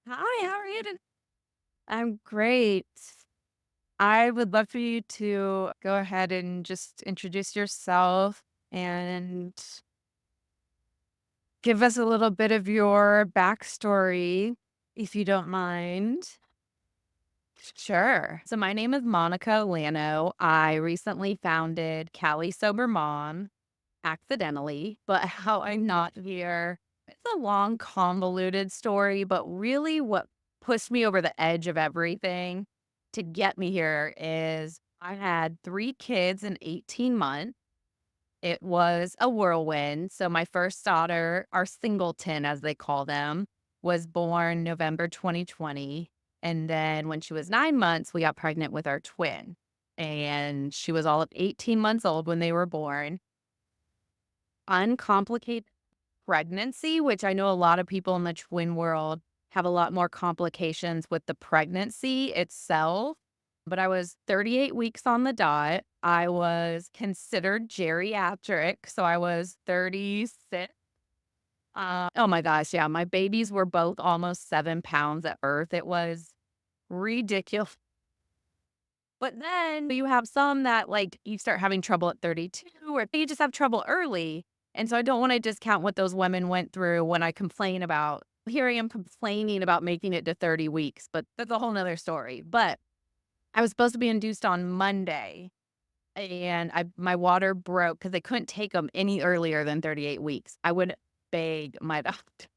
Hi, how are you today? I'm great. I would love for you to go ahead and just introduce yourself and give us a little bit of your backstory, if you don't mind. Sure. So, my name is Monica Olano. I recently founded Cali Sober Mom accidentally, but how I'm not here. It's a long, convoluted story, but really what pushed me over the edge of everything to get me here is I had 3 kids in 18 months. It was a whirlwind. So, my first daughter, our singleton, as they call them, was born November 2020. And then when she was 9 months, we got pregnant with our twin. And she was all of 18 months old when they were born. Uncomplicated pregnancy, which I know a lot of people in the twin world have a lot more complications with the pregnancy itself. But I was 38 weeks on the dot. I was considered geriatric, so I was 36. Oh my gosh, yeah, my babies were both almost 7 pounds at birth. It was ridiculous. But then you have some that, like, you start having trouble at 32 or you just have trouble early, and so I don't wanna discount what those women went through when I complain about here I am complaining about making it to 30 weeks, but that's a whole whole 'nother story. But I was supposed to be induced on Monday, and my water broke because they couldn't take them any earlier than 38 weeks. I would beg my doctor.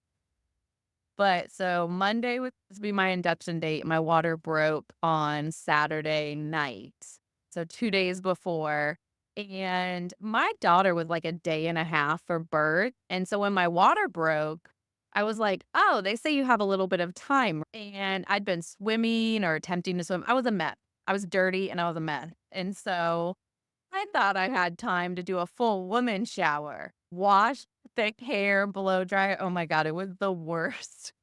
But so Monday was supposed to be my induction date. My water broke on Saturday night. So 2 days before. And my daughter was like a day and a half for birth. And so when my water broke, I was like, oh, they say you have a little bit of time. And I'd been swimming or attempting to swim. I was a mess. I was dirty and I was a mess. And so I thought I had time to do a full woman shower, wash thick hair, blow dry. Oh my God, it was the worst.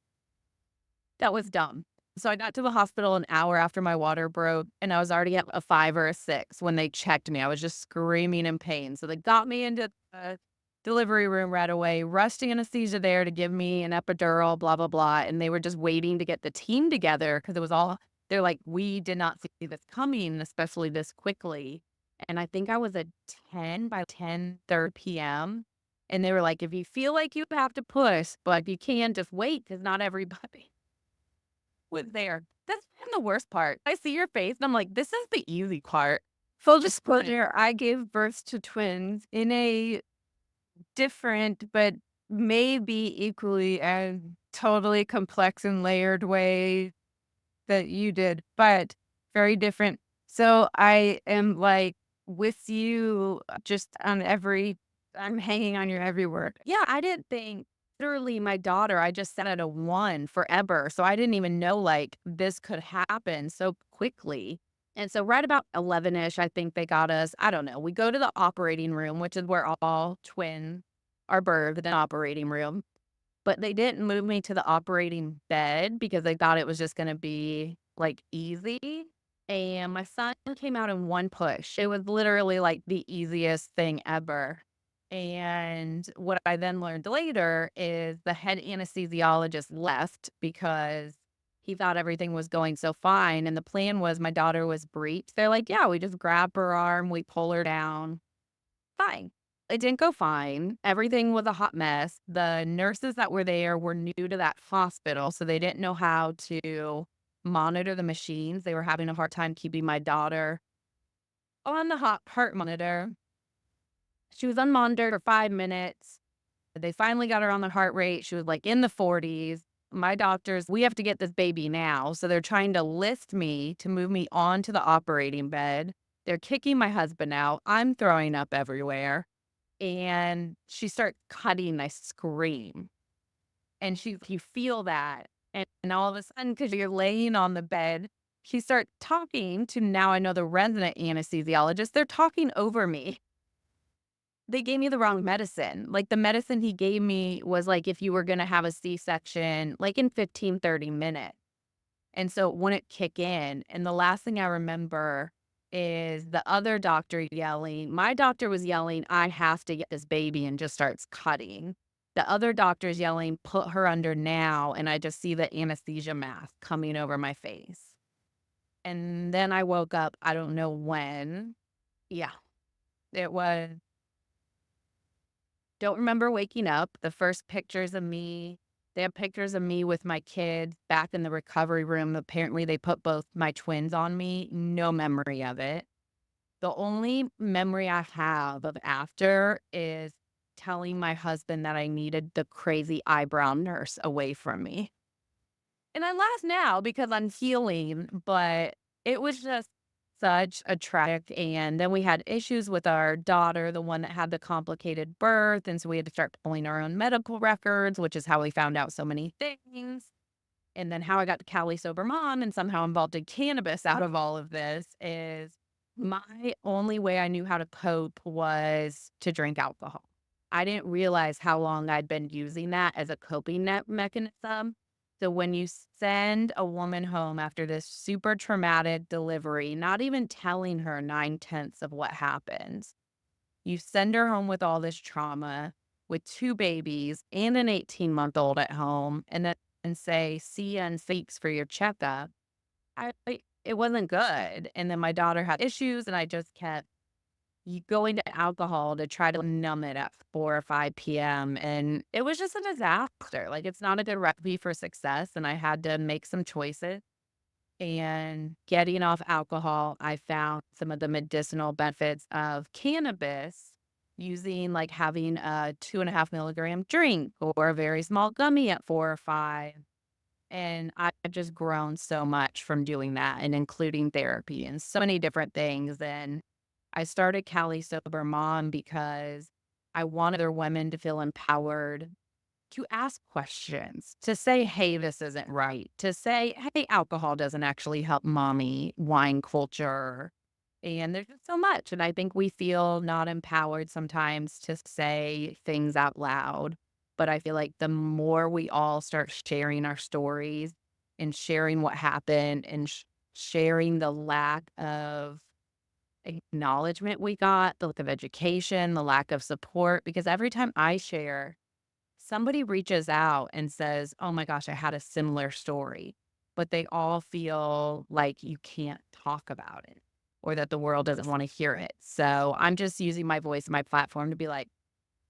That was dumb. So I got to the hospital an hour after my water broke, and I was already at a 5 or a 6 when they checked me. I was just screaming in pain. So they got me into the delivery room right away, rushed anesthesia there to give me an epidural, blah, blah, blah. And they were just waiting to get the team together because it was all, they're like, we did not see this coming, especially this quickly. And I think I was at 10 by 10:30 p.m. And they were like, if you feel like you have to push, but you can, just wait because not everybody was there. That's been the worst part. I see your face and I'm like, this is the easy part. Full It's fine. disclosure, I gave birth to twins in a different, but maybe equally and totally complex and layered way that you did, but very different. So I am like with you just on I'm hanging on your every word. Yeah, I didn't think literally my daughter, I just set at a 1 forever. So I didn't even know like this could happen so quickly. And so right about 11ish, I think they got us. I don't know. We go to the operating room, which is where all twins are birthed in an operating room. But they didn't move me to the operating bed because they thought it was just gonna be, like, easy, and my son came out in one push. It was literally, like, the easiest thing ever, and what I then learned later is the head anesthesiologist left because he thought everything was going so fine, and the plan was my daughter was breached. They're like, "Yeah, we just grab her arm, we pull her down." Fine. It didn't go fine. Everything was a hot mess. The nurses that were there were new to that hospital, so they didn't know how to monitor the machines. They were having a hard time keeping my daughter on the hot heart monitor. She was unmonitored for 5 minutes. They finally got her on the heart rate. She was like in the 40s. My doctors, we have to get this baby now. So they're trying to lift me to move me onto the operating bed. They're kicking my husband out. I'm throwing up everywhere. And she starts cutting, I scream, and you feel that, and all of a sudden, because 'cause you're laying on the bed, she starts talking to now I know the resident anesthesiologist, they're talking over me. They gave me the wrong medicine, like, the medicine he gave me was, like, if you were gonna have a C-section, like, in 15, 30 minutes, and so it wouldn't kick in, and the last thing I remember is the other doctor yelling my doctor was yelling, "I have to get this baby," and just starts cutting. The other doctor's yelling, "Put her under now," and I just see the anesthesia mask coming over my face. And then I woke up, I don't know when. Yeah, it was don't remember waking up. The first pictures of me, they have pictures of me with my kids back in the recovery room. Apparently, they put both my twins on me. No memory of it. The only memory I have of after is telling my husband that I needed the crazy eyebrow nurse away from me. And I laugh now because I'm healing, but it was just such a tragic. And then we had issues with our daughter, the one that had the complicated birth. And so we had to start pulling our own medical records, which is how we found out so many things. And then how I got to Cali Sober Mom and somehow involved in cannabis out of all of this is my only way I knew how to cope was to drink alcohol. I didn't realize how long I'd been using that as a coping mechanism. So when you send a woman home after this super traumatic delivery, not even telling her 9/10 of what happens, you send her home with all this trauma, with 2 babies and an 18-month-old at home, and say, "See ya and thanks for your checkup." It wasn't good, and then my daughter had issues, and I just kept going to alcohol to try to numb it at 4 or 5 PM, and it was just a disaster. Like, it's not a good recipe for success, and I had to make some choices. And getting off alcohol, I found some of the medicinal benefits of cannabis using like having a 2.5 milligram drink or a very small gummy at 4 or 5. And I've just grown so much from doing that and including therapy and so many different things. And I started Cali Sober Mom because I want other women to feel empowered to ask questions, to say, "Hey, this isn't right," to say, "Hey, alcohol doesn't actually help mommy wine culture." And there's just so much. And I think we feel not empowered sometimes to say things out loud. But I feel like the more we all start sharing our stories and sharing what happened and sharing the lack of acknowledgement we got, the lack of education, the lack of support, because every time I share, somebody reaches out and says, "Oh my gosh, I had a similar story," but they all feel like you can't talk about it or that the world doesn't want to hear it. So I'm just using my voice, my platform to be like,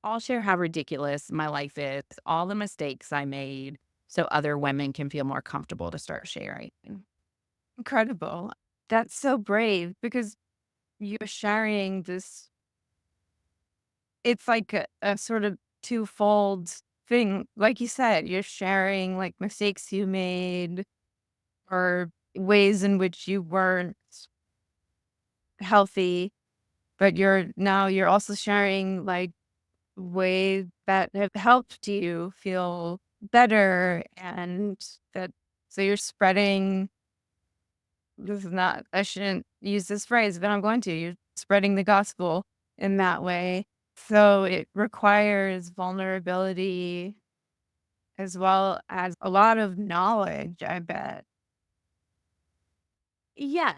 I'll share how ridiculous my life is, all the mistakes I made, so other women can feel more comfortable to start sharing. Incredible. That's so brave because you're sharing this it's like a sort of twofold thing. Like you said, you're sharing, like, mistakes you made or ways in which you weren't healthy, but you're also sharing, like, ways that have helped you feel better and that so you're spreading this is not I shouldn't use this phrase, but I'm going to. You're spreading the gospel in that way. So it requires vulnerability as well as a lot of knowledge, I bet. Yeah,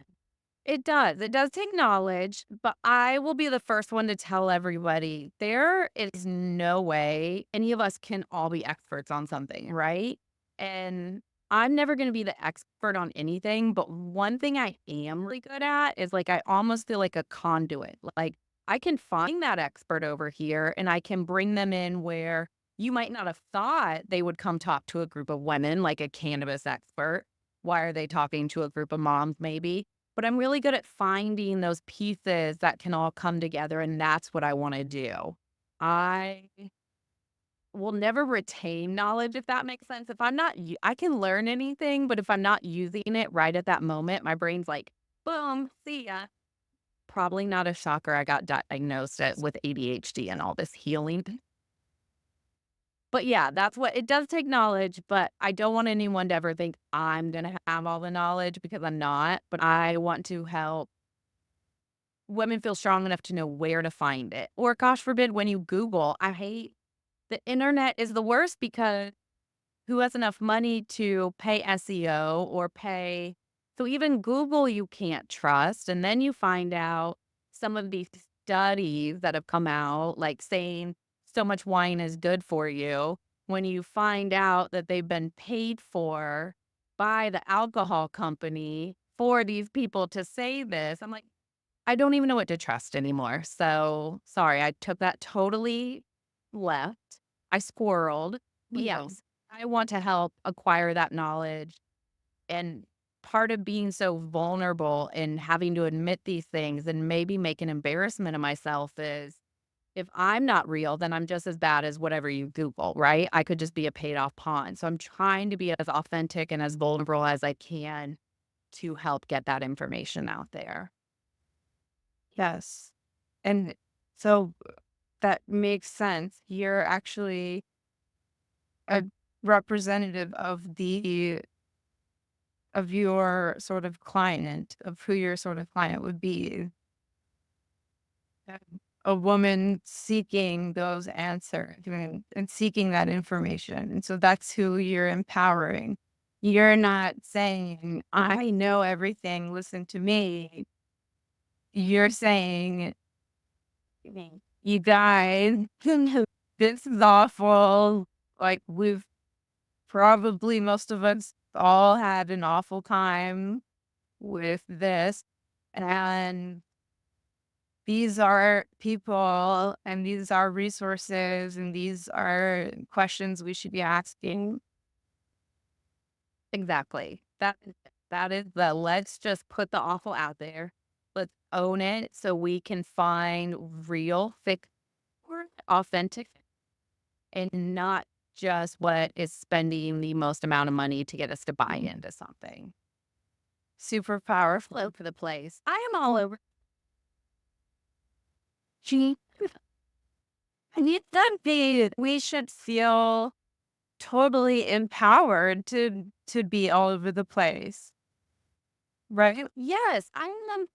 it does. It does take knowledge, but I will be the first one to tell everybody there is no way any of us can all be experts on something, right? And I'm never going to be the expert on anything, but one thing I am really good at is like I almost feel like a conduit. Like I can find that expert over here and I can bring them in where you might not have thought they would come talk to a group of women, like a cannabis expert. Why are they talking to a group of moms, maybe? But I'm really good at finding those pieces that can all come together, and that's what I wanna do. I will never retain knowledge, if that makes sense. If I'm not u I can learn anything, but if I'm not using it right at that moment, my brain's like, "Boom, see ya." Probably not a shocker I got diagnosed with ADHD and all this healing. But yeah, that's what it does take knowledge, but I don't want anyone to ever think I'm gonna have all the knowledge because I'm not, but I want to help women feel strong enough to know where to find it. Or gosh forbid, when you Google, I hate the internet is the worst because who has enough money to pay SEO or pay so even Google you can't trust. And then you find out some of these studies that have come out, like saying so much wine is good for you, when you find out that they've been paid for by the alcohol company for these people to say this, I'm like, I don't even know what to trust anymore. So sorry, I took that totally left. I squirreled. But No. yes, I want to help acquire that knowledge. And part of being so vulnerable and having to admit these things and maybe make an embarrassment of myself is if I'm not real, then I'm just as bad as whatever you Google, right? I could just be a paid off pawn. So I'm trying to be as authentic and as vulnerable as I can to help get that information out there. Yes. And so that makes sense. You're actually a representative of your sort of client, of who your sort of client would be. uh, A woman seeking those answers and seeking that information. And so that's who you're empowering. You're not saying, I know everything, listen to me. You're saying, you guys, this is awful. Like, we've probably, most of us all had an awful time with this. And these are people and these are resources and these are questions we should be asking. Exactly. That is the let's just put the awful out there. Let's own it so we can find real, thick, or authentic, and not just what is spending the most amount of money to get us to buy into something. Super All powerful. over the place. I am all over. She, and it does be, we should feel totally empowered to be all over the place, right? Yes, I am.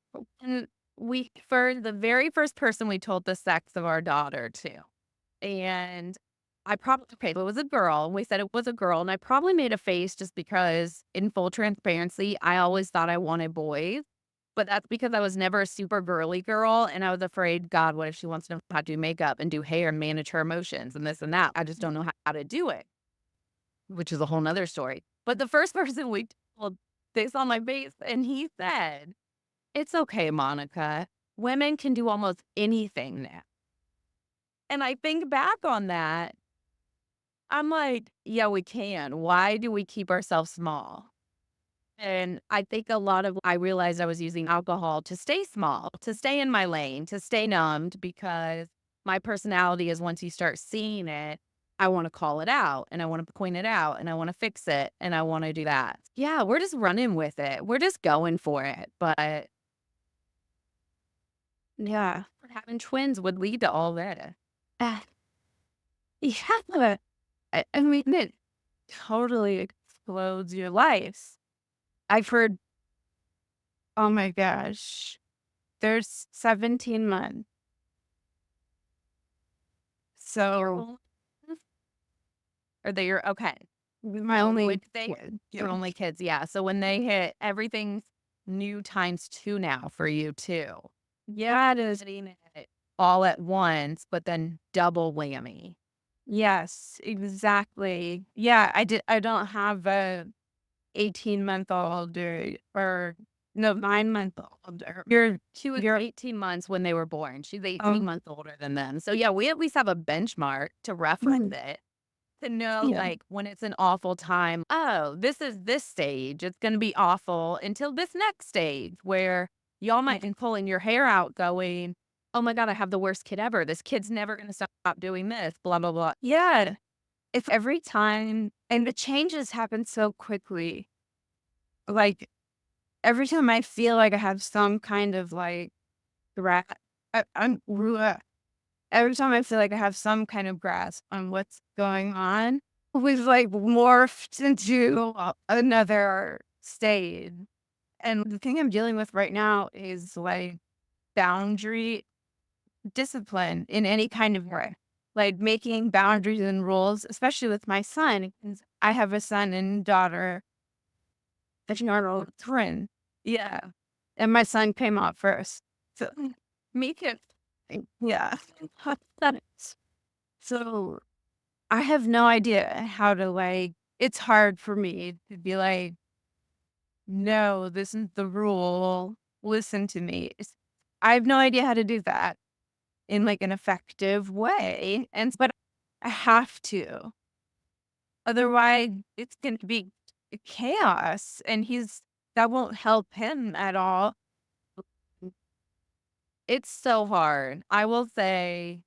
And we for the very first person we told the sex of our daughter to. And I probably okay, if it was a girl, and we said it was a girl, and I probably made a face just because in full transparency, I always thought I wanted boys. But that's because I was never a super girly girl, and I was afraid, God, what if she wants to know how to do makeup and do hair and manage her emotions and this and that? I just don't know how to do it, which is a whole nother story. But the first person we told, they saw my face, and he said, "It's okay, Monica. Women can do almost anything now." And I think back on that, I'm like, yeah, we can. Why do we keep ourselves small? And I think a lot of I realized I was using alcohol to stay small, to stay in my lane, to stay numbed because my personality is once you start seeing it, I want to call it out and I want to point it out and I want to fix it and I want to do that. Yeah, we're just running with it. We're just going for it. But Yeah. having twins would lead to all that. Uh, yeah. I mean, it totally explodes your life. I've heard, oh my gosh, there's 17 months. So Your Or they are okay. my So only when they kid. your only kids, yeah. So when they hit, everything's new times 2 now for you too. We're Yeah, it is. getting it all at once, but then double whammy. Yes, exactly. Yeah, I don't have a 18-month-old or no, 9-month-old. She was You're 18 months when they were born. She's 18 um months older than them. So yeah, we at least have a benchmark to reference it. To know, yeah. like, when it's an awful time, "Oh, this is this stage, it's gonna be awful until this next stage," where y'all might be pulling your hair out going, "Oh my god, I have the worst kid ever. This kid's never gonna stop doing this, blah, blah, blah." Yeah. If every time and the changes happen so quickly. Like every time I feel like I have some kind of like gra every time I feel like I have some kind of grasp on what's going on, we've like morphed into another stage. And the thing I'm dealing with right now is like boundary discipline in any kind of way. Like making boundaries and rules, especially with my son, 'cause I have a son and daughter, a normal twin. Yeah. And my son came out first. So Me too. yeah. So I have no idea how to like it's hard for me to be like, no, this isn't the rule. Listen to me. I have no idea how to do that in like an effective way. But I have to. Otherwise it's gonna be chaos. And that won't help him at all. It's so hard. I will say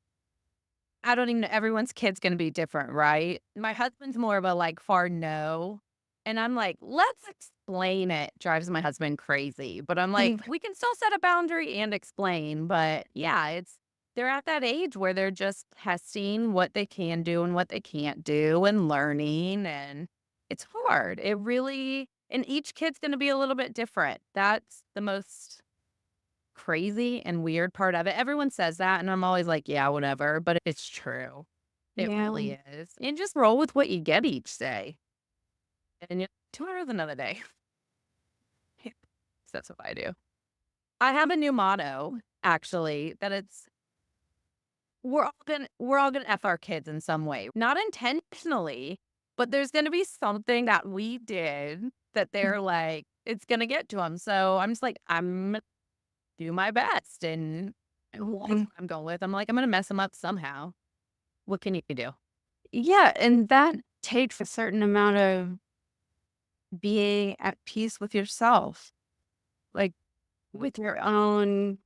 I don't even know everyone's kid's gonna be different, right? My husband's more of a, like, far no, and I'm like, "Let's explain it." Drives my husband crazy, but I'm like, "We can still set a boundary and explain," but yeah, they're at that age where they're just testing what they can do and what they can't do and learning, and it's hard. It really and each kid's gonna be a little bit different. That's the most crazy and weird part of it. Everyone says that, and I'm always like, "Yeah, whatever," but it's true. It Yeah. really is. And just roll with what you get each day, and you tomorrow's another day. Yeah, so that's what I do. I have a new motto, actually, that it's we're all gonna F our kids in some way. Not intentionally, but there's gonna be something that we did that they're like, it's gonna get to them. So I'm just like, I'm do my best, and that's what I'm going with. I'm like, I'm gonna mess them up somehow. What can you do? Yeah, and that takes a certain amount of being at peace with yourself, like with your own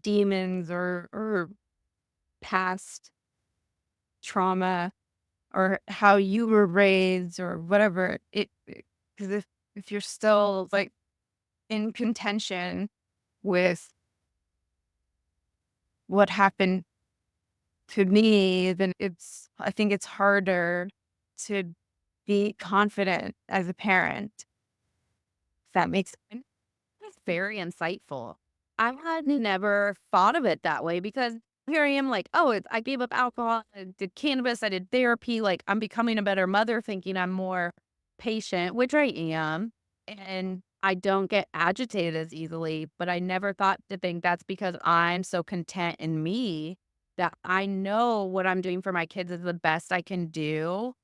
demons or past trauma or how you were raised or whatever. Because if you're still like in contention with what happened to me, then I think it's harder to be confident as a parent. If that makes sense. That's very insightful. I had never thought of it that way because here I am like, oh, I gave up alcohol, I did cannabis, I did therapy. Like I'm becoming a better mother, thinking I'm more patient, which I am. And I don't get agitated as easily, but I never thought to think that's because I'm so content in me that I know what I'm doing for my kids is the best I can do.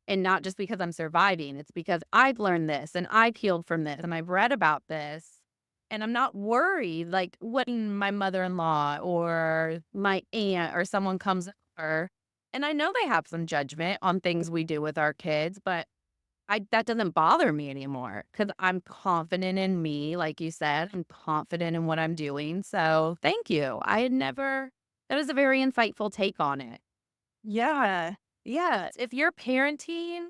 And not just because I'm surviving. It's because I've learned this and I've healed from this and I've read about this and I'm not worried, like, when my mother-in-law or my aunt or someone comes over, and I know they have some judgment on things we do with our kids, but I that doesn't bother me anymore because 'cause I'm confident in me, like you said, I'm confident in what I'm doing, so thank you. I had never that was a very insightful take on it. Yeah. Yeah, if you're parenting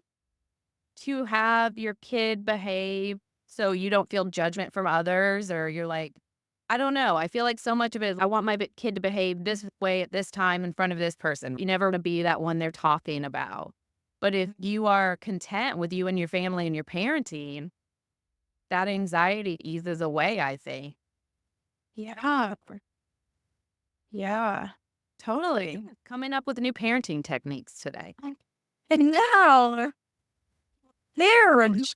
to have your kid behave so you don't feel judgment from others or you're like I don't know. I feel like so much of it is I want my kid to behave this way at this time in front of this person. You never want to be that one they're talking about. But if you are content with you and your family and your parenting, that anxiety eases away, I think. Yeah. Yeah. Yeah, Totally. coming up with new parenting techniques today. And now marriage.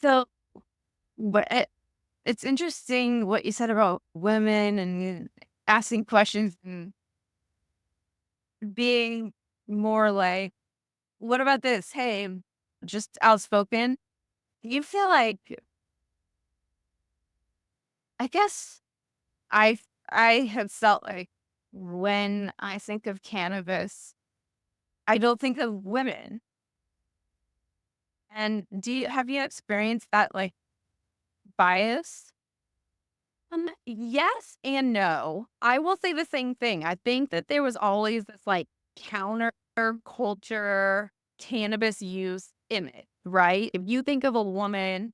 So, but it's interesting what you said about women and asking questions and being more like, what about this? Hey, just outspoken. Do you feel like, I guess I, I have felt like when I think of cannabis, I don't think of women. And have you experienced that like bias? Yes and no. I will say the same thing. I think that there was always this like counter culture cannabis use image, right? If you think of a woman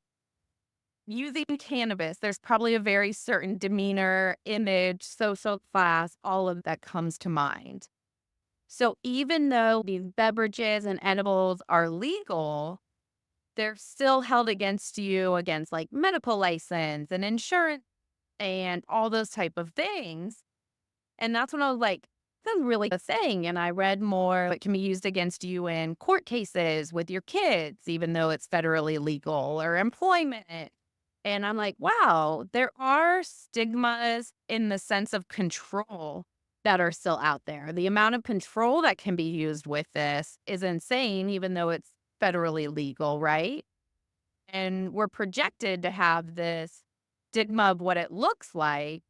using cannabis, there's probably a very certain demeanor, image, social class, all of that comes to mind. So even though these beverages and edibles are legal, they're still held against you against like medical license and insurance and all those type of things. And that's when I was like, that's really a thing. And I read more, it can be used against you in court cases with your kids, even though it's federally legal or employment. And I'm like, wow, there are stigmas in the sense of control that are still out there. The amount of control that can be used with this is insane, even though it's federally legal, right? And we're projected to have this stigma of what it looks like.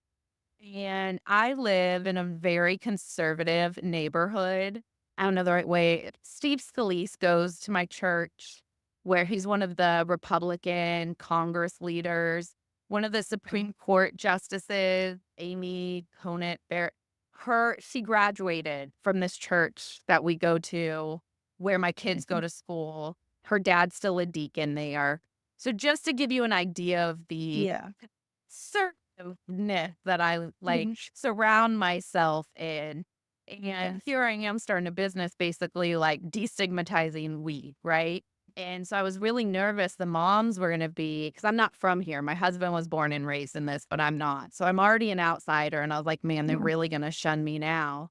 And I live in a very conservative neighborhood. I don't know the right way. Steve Scalise goes to my church, where he's one of the Republican Congress leaders, one of the Supreme Court justices, Amy Conant Barrett. She graduated from this church that we go to, where my kids go to school. Her dad's still a deacon there. So just to give you an idea of the Yeah. assertiveness that I like Mhm. surround myself in. And Yes. here I am starting a business basically like destigmatizing weed, right? And so I was really nervous the moms were going to be, because I'm not from here. My husband was born and raised in this, but I'm not. So I'm already an outsider. And I was like, man, they're Mhm. really going to shun me now.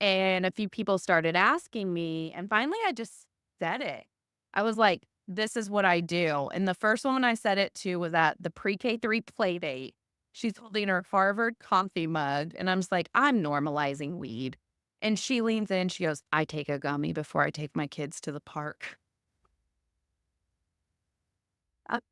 And a few people started asking me, and finally I just said it. I was like, "This is what I do." And the first woman I said it to was at the pre-K 3 play date. She's holding her Harvard coffee mug, and I'm just like, "I'm normalizing weed." And she leans in, she goes, "I take a gummy before I take my kids to the park."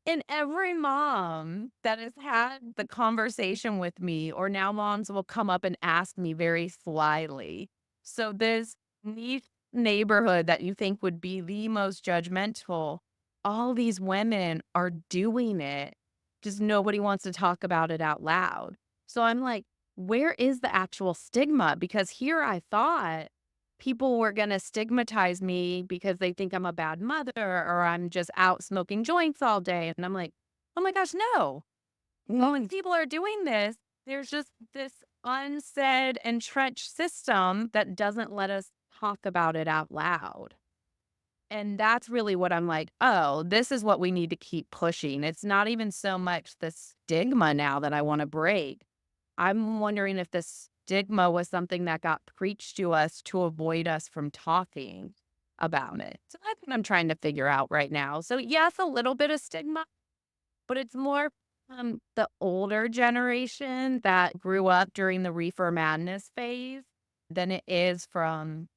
And every mom that has had the conversation with me, or now moms will come up and ask me very slyly. So, this niche neighborhood that you think would be the most judgmental, all these women are doing it. Just nobody wants to talk about it out loud. So, I'm like, where is the actual stigma? Because here I thought people were gonna stigmatize me because they think I'm a bad mother or I'm just out smoking joints all day, and I'm like, "Oh my gosh, no. When people are doing this, there's just this unsaid, entrenched system that doesn't let us talk about it out loud." And that's really what I'm like, "Oh, this is what we need to keep pushing." It's not even so much the stigma now that I wanna break. I'm wondering if the stigma was something that got preached to us to avoid us from talking about it. So that's what I'm trying to figure out right now. So yes, a little bit of stigma, but it's more the older generation that grew up during the reefer madness phase than it is from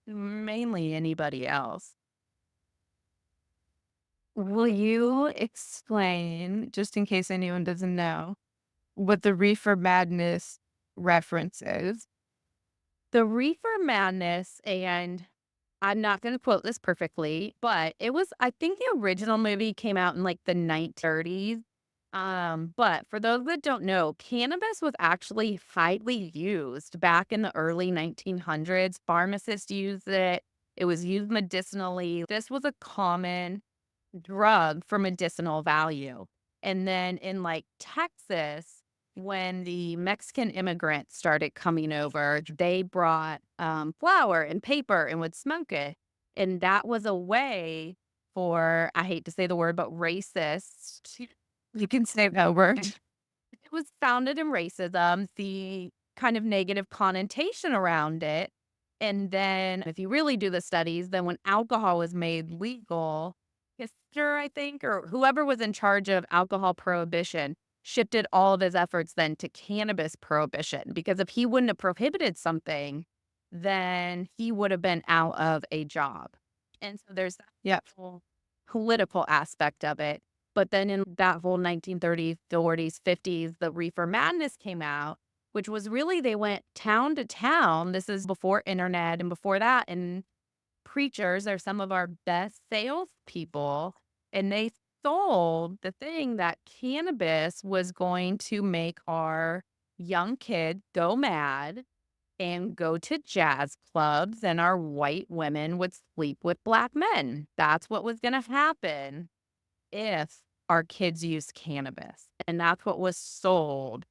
mainly anybody else. Will you explain, just in case anyone doesn't know, what the reefer madness reference is? The reefer madness, and I'm not gonna quote this perfectly, but it was I think the original movie came out in, like, the 1930s, but for those that don't know, cannabis was actually highly used back in the early 1900s. Pharmacists used it. It was used medicinally. This was a common drug for medicinal value. And then in like Texas, when the Mexican immigrants started coming over, they brought flour and paper and would smoke it. And that was a way for, I hate to say the word, but racist. You can say that word. It was founded in racism, the kind of negative connotation around it. And then if you really do the studies, then when alcohol was made legal, Kissinger, I think, or whoever was in charge of alcohol prohibition, shifted all of his efforts then to cannabis prohibition. Because if he wouldn't have prohibited something, then he would have been out of a job. And so there's that Yep. whole political aspect of it. But then in that whole 1930s, 40s, 50s, the reefer madness came out, which was really they went town to town. This is before internet and before that. And preachers are some of our best salespeople. And they sold the thing that cannabis was going to make our young kids go mad and go to jazz clubs, and our white women would sleep with black men. That's what was going to happen if our kids use cannabis. And that's what was sold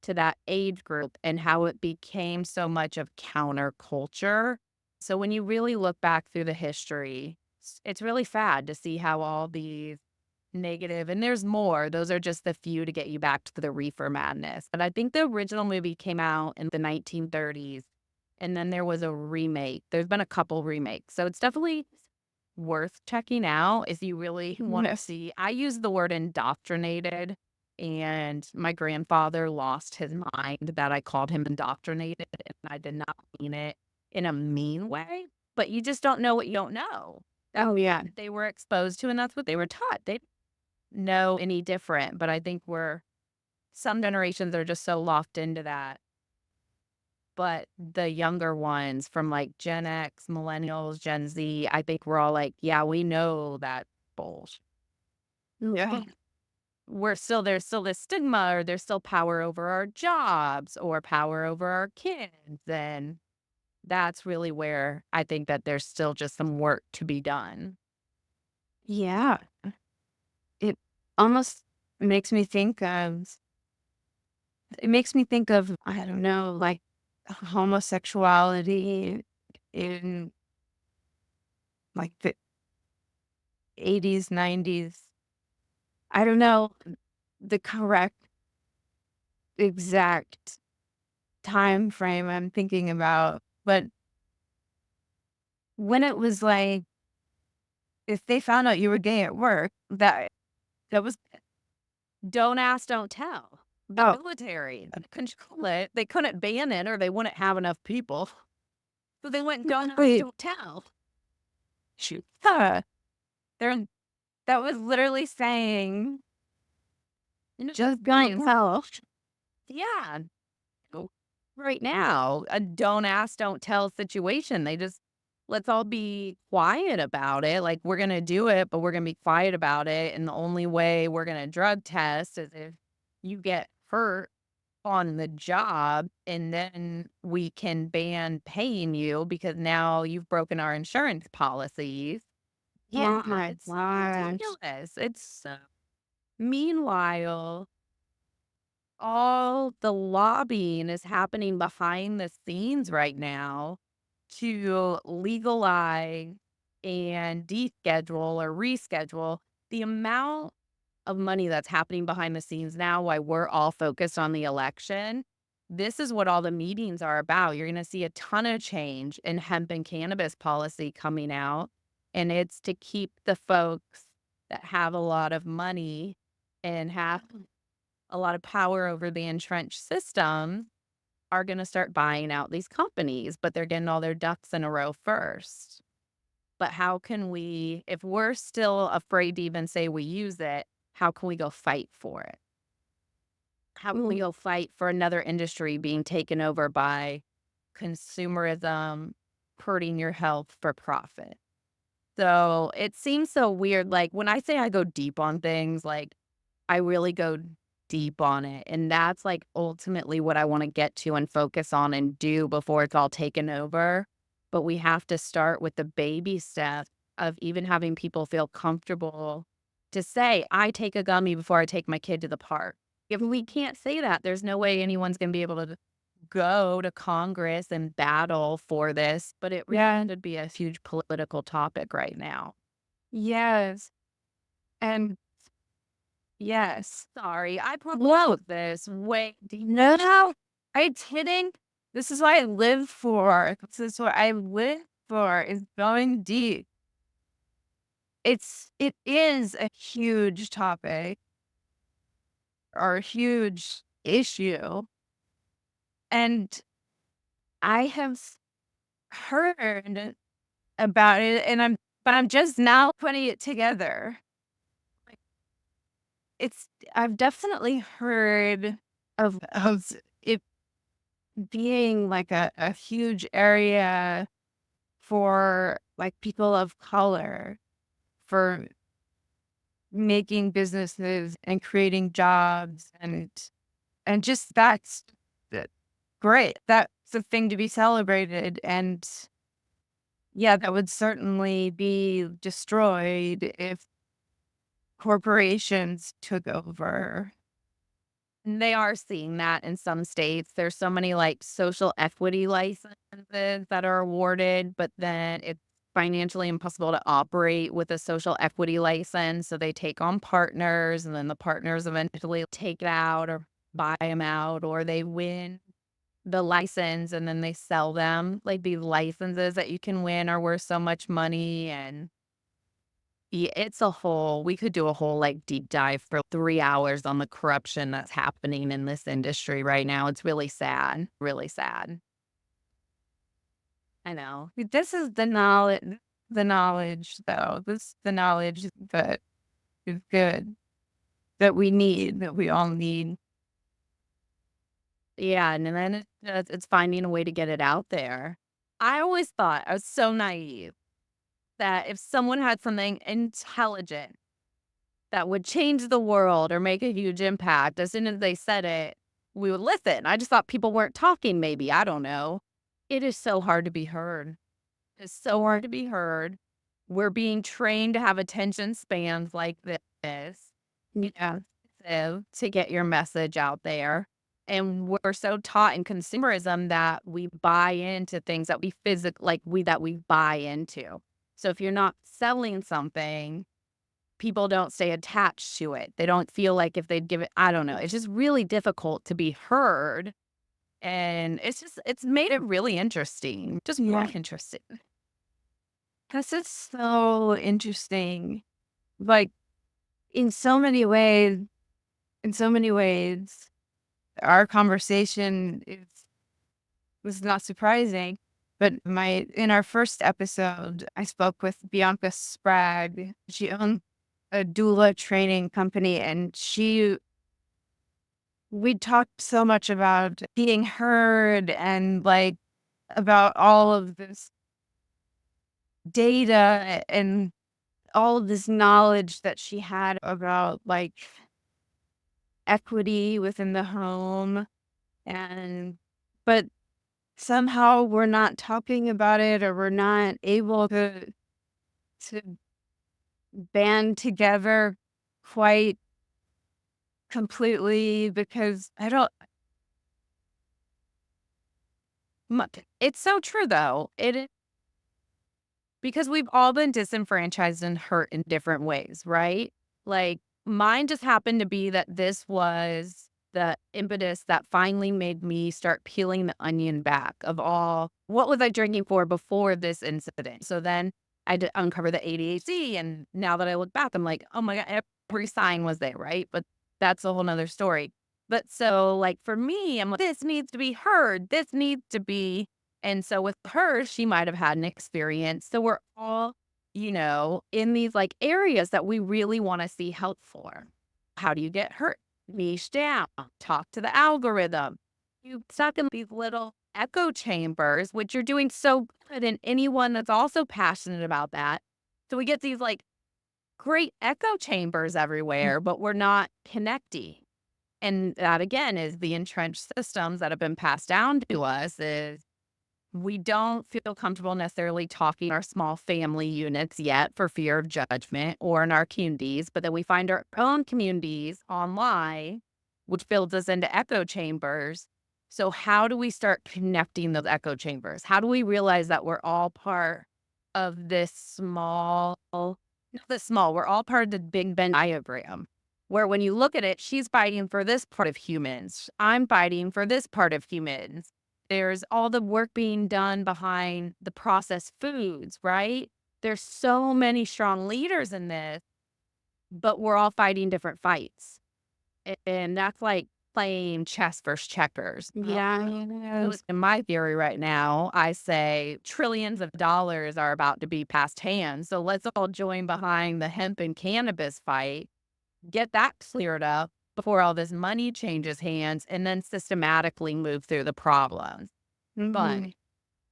to that age group and how it became so much of counterculture. So when you really look back through the history, it's really sad to see how all these negative, and there's more, those are just the few to get you back to the reefer madness. But I think the original movie came out in the 1930s, and then there was a remake. There's been a couple remakes. So it's definitely worth checking out if you really want to Yes. see. I use the word indoctrinated And my grandfather lost his mind that I called him indoctrinated, and I did not mean it in a mean way, but you just don't know what you don't know. Oh, yeah. They were exposed to, and that's what they were taught. They didn't know any different, but I think some generations are just so locked into that. But the younger ones from like Gen X, millennials, Gen Z, I think we're all like, yeah, we know that bullshit. Yeah. There's still this stigma, or there's still power over our jobs or power over our kids. And that's really where I think that there's still just some work to be done. Yeah. It almost makes me think of I don't know, like, homosexuality in, like, the '80s, '90s. I don't know the correct exact time frame I'm thinking about, but when it was like, if they found out you were gay at work, that was Don't ask, don't tell. The oh, military control it. They couldn't ban it or they wouldn't have enough people. So they went, don't ask, wait, don't tell. shoot. Huh. There that was literally saying, You know, "Just don't tell." yeah. Oh, right now, a don't ask, don't tell situation. They just let's all be quiet about it. Like we're gonna do it, but we're gonna be quiet about it. And the only way we're gonna drug test is if you get hurt on the job, and then we can ban paying you because now you've broken our insurance policies. Oh Yeah, my it's gosh. ridiculous. It's so meanwhile, all the lobbying is happening behind the scenes right now to legalize and deschedule or reschedule. The amount of money that's happening behind the scenes now, while we're all focused on the election, this is what all the meetings are about. You're going to see a ton of change in hemp and cannabis policy coming out, and it's to keep the folks that have a lot of money and have a lot of power over the entrenched system are going to start buying out these companies, but they're getting all their ducks in a row first. But how can we, if we're still afraid to even say we use it, how can we go fight for it? How can we Mm, go fight for another industry being taken over by consumerism, hurting your health for profit? So it seems so weird. Like when I say I go deep on things, like I really go deep on it. And that's like ultimately what I want to get to and focus on and do before it's all taken over. But we have to start with the baby steps of even having people feel comfortable to say, I take a gummy before I take my kid to the park. If we can't say that, there's no way anyone's going to be able to go to Congress and battle for this. But it really yeah. should be a huge political topic right now. Yes. And yes. Sorry, I Whoa. proposed this way deep. No, no. It's hitting. This is what I live for. This is what I live for is going deep. It is a huge topic or a huge issue. And I have heard about it and I'm just now putting it together. Like, it's I've definitely heard of it being like a huge area for like people of color for making businesses and creating jobs and just that great. That's a thing to be celebrated and yeah, that would certainly be destroyed if corporations took over. And they are seeing that in some states. There's so many like social equity licenses that are awarded, but then it's financially impossible to operate with a social equity license. So they take on partners, and then the partners eventually take it out or buy them out, or they win the license and then they sell them. Like these licenses that you can win are worth so much money. And Yeah, it's a whole we could do a whole, like, deep dive for 3 hours on the corruption that's happening in this industry right now. It's really sad, really sad. I know. This is the knowledge though. This is the knowledge that is good, that we need, that we all need. Yeah, and then it's finding a way to get it out there. I always thought I was so naive that if someone had something intelligent that would change the world or make a huge impact, as soon as they said it, we would listen. I just thought people weren't talking maybe, I don't know. It is so hard to be heard. It's so hard to be heard. We're being trained to have attention spans like this. Yeah. To get your message out there. And we're so taught in consumerism that we buy into things that we that we buy into. So if you're not selling something, people don't stay attached to it. They don't feel like if they'd give it, I don't know. It's just really difficult to be heard. And it's made it really interesting. Just Yeah. really interesting. This is so interesting. Like in so many ways, in so many ways, our conversation is was not surprising. But my in our first episode, I spoke with Bianca Sprague. She owns a doula training company, and we talked so much about being heard and like about all of this data and all of this knowledge that she had about like equity within the home. And but somehow we're not talking about it, or we're not able to band together quite completely, because I don't It's so true though. Because we've all been disenfranchised and hurt in different ways, right? Like, mine just happened to be that this was the impetus that finally made me start peeling the onion back of all what was I drinking for before this incident. So then I had to uncover the ADHD. And now that I look back, I'm like, oh my God, every sign was there, right? But that's a whole nother story. But so, like, for me, I'm like, this needs to be heard. This needs to be and so with her, she might have had an experience. So we're all, in these like areas that we really want to see help for. How do you get hurt? Niche down, talk to the algorithm. You stuck in these little echo chambers, which you're doing so good, and anyone that's also passionate about that. So we get these like great echo chambers everywhere, but we're not connecting. And that again is the entrenched systems that have been passed down to us is we don't feel comfortable necessarily talking our small family units yet for fear of judgment or in our communities, but then we find our own communities online, which builds us into echo chambers. So, how do we start connecting those echo chambers? How do we realize that we're all part of this not this small, we're all part of the Big Venn diagram, where when you look at it, she's fighting for this part of humans, I'm fighting for this part of humans. There's all the work being done behind the processed foods, right? There's so many strong leaders in this, but we're all fighting different fights. And that's like playing chess versus checkers. Yeah, So yes. in my theory right now, I say trillions of dollars are about to be passed hands. So let's all join behind the hemp and cannabis fight, get that cleared up before all this money changes hands, and then systematically move through the problems. But Mhm.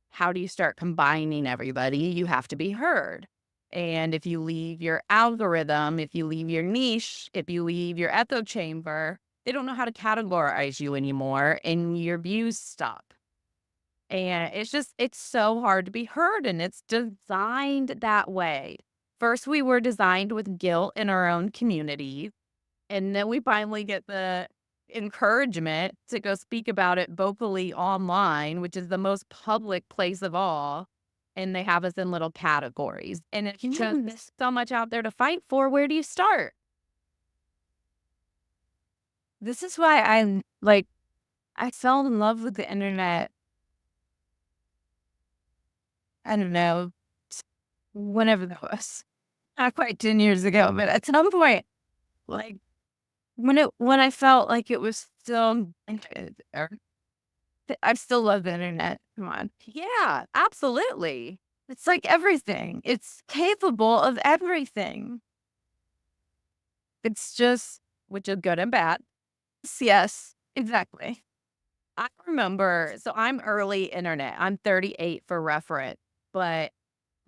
how do you start combining everybody? You have to be heard. And if you leave your algorithm, if you leave your niche, if you leave your echo chamber, they don't know how to categorize you anymore and your views stop. And it's so hard to be heard and it's designed that way. First, we were designed with guilt in our own communities. And then we finally get the encouragement to go speak about it vocally online, which is the most public place of all. And they have us in little categories. And if you Just miss so much out there to fight for, where do you start? this is why I fell in love with the internet. I don't know, whenever that was. not quite 10 years ago, but at some point, like, when I felt like it was still or I still love the internet, come on. Yeah, absolutely. It's like everything. It's capable of everything. It's just Which is good and bad. yes, exactly. I remember, so I'm early internet. I'm 38 for reference, but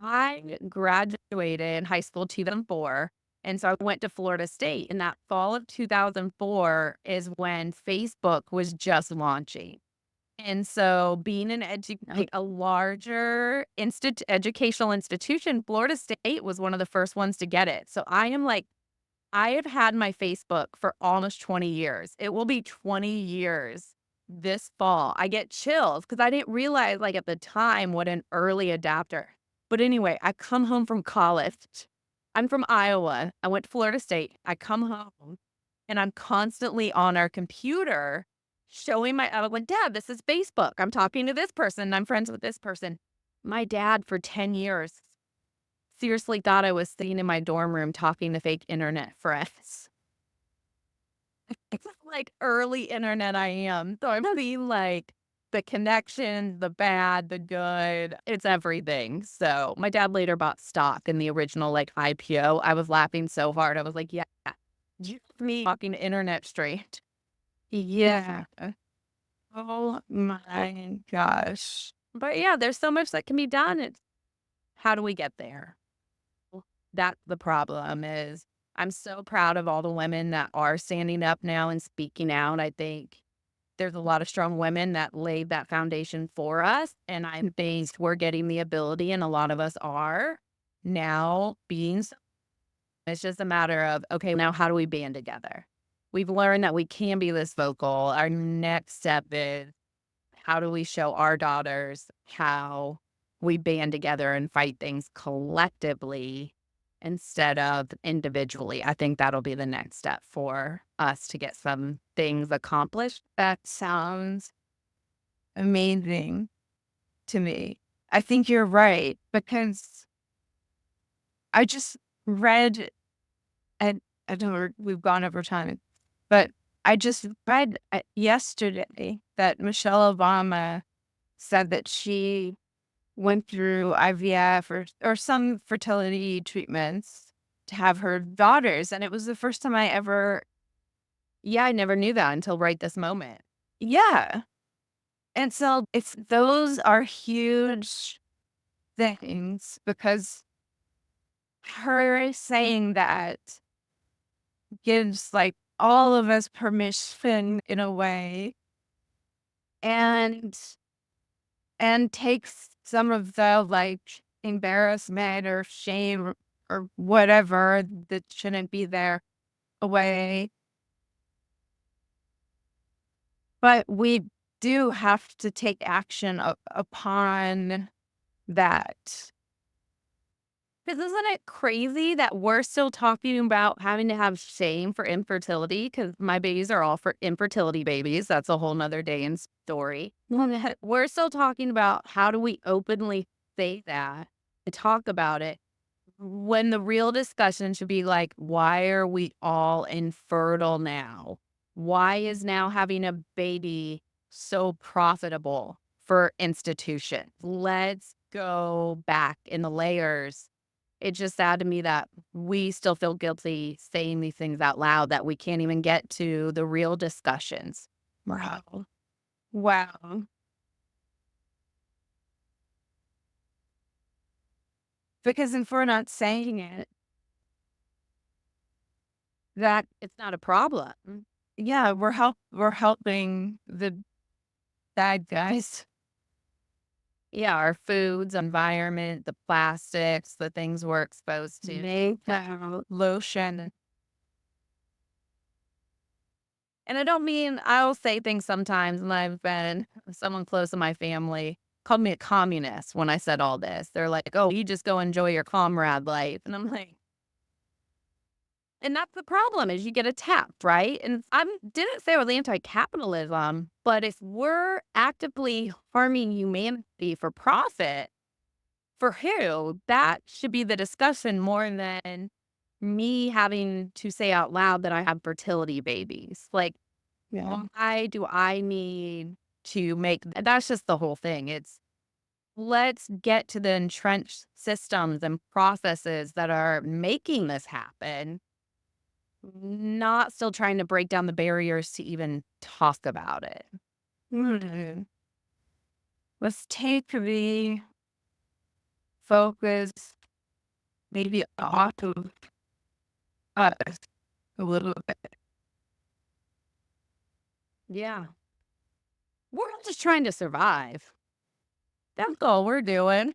I graduated high school 2004. And so I went to Florida State. And that fall of 2004 is when Facebook was just launching. And so being like a larger educational institution, Florida State was one of the first ones to get it. So I have had my Facebook for almost 20 years. It will be 20 years this fall. I get chills because I didn't realize, like, at the time what an early adapter. But anyway, I come home from college. I'm from Iowa. I went to Florida State. I come home and I'm constantly on our computer showing I was like, Dad, this is Facebook. I'm talking to this person. I'm friends with this person. My dad for 10 years seriously thought I was sitting in my dorm room talking to fake internet friends. It's like early internet I am. So I'm being like the connection, the bad, the good, it's everything. So my dad later bought stock in the original like IPO. I was laughing so hard. I was like, yeah, you me talking to internet straight. Yeah. Oh my gosh. But yeah, there's so much that can be done. It's how do we get there? That's the problem is I'm so proud of all the women that are standing up now and speaking out. I think there's a lot of strong women that laid that foundation for us. And I think we're getting the ability, and a lot of us are now being. It's just a matter of, okay, now how do we band together? We've learned that we can be this vocal. Our next step is how do we show our daughters how we band together and fight things collectively instead of individually? I think that'll be the next step for us to get some things accomplished. That sounds amazing to me. I think you're right because I just read and I don't know we've gone over time, but I just read yesterday that Michelle Obama said that she went through IVF or some fertility treatments to have her daughters, and it was the first time I ever Yeah, I never knew that until right this moment. yeah. And so it's those are huge things because her saying that gives like all of us permission in a way and takes some of the like embarrassment or shame or whatever that shouldn't be there away. But we do have to take action upon that. Because isn't it crazy that we're still talking about having to have shame for infertility? Because my babies are all for infertility babies. That's a whole nother day in story. We're still talking about how do we openly say that and talk about it when the real discussion should be like, why are we all infertile now? Why is now having a baby so profitable for institutions? Let's go back in the layers. It's just sad to me that we still feel guilty saying these things out loud, that we can't even get to the real discussions. Wow. Wow. Because if we're not saying it, that It's not a problem. yeah, we're helping the bad guys Yeah, our foods, environment, the plastics, the things we're exposed to. make lotion. And I don't mean, I'll say things sometimes, and I've been someone close to my family called me a communist when I said all this. They're like, oh, you just go enjoy your comrade life. And I'm like, and that's the problem is you get attacked, right? And I didn't say I was anti-capitalism, but if we're actively harming humanity for profit, For who? That should be the discussion more than me having to say out loud that I have fertility babies. Like, Yeah. why do I need to make that's just the whole thing. It's let's get to the entrenched systems and processes that are making this happen, not still trying to break down the barriers to even talk about it. Mhm. Let's take the focus maybe off of us a little bit. Yeah. We're all just trying to survive. That's all we're doing.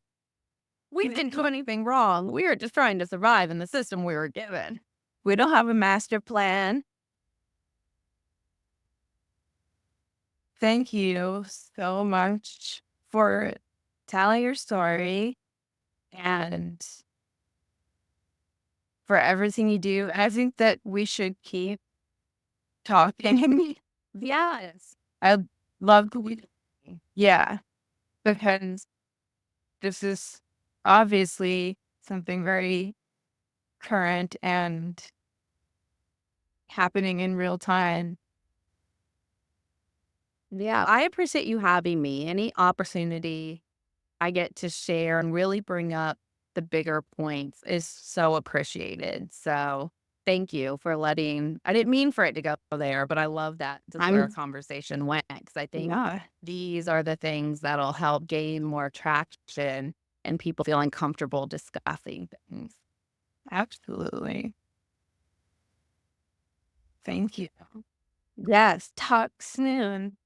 We didn't do anything wrong. We are just trying to survive in the system we were given. We don't have a master plan. Thank you so much for telling your story and for everything you do. I think that we should keep talking. Yes. I love yeah, because this is obviously something very current and happening in real time. Yeah. I appreciate you having me. Any opportunity I get to share and really bring up the bigger points is so appreciated. So thank you for I didn't mean for it to go there, but I love that just where our I'm conversation went because I think yeah, these are the things that'll help gain more traction and people feeling comfortable discussing things. absolutely. Thank you. Yes. Talk soon.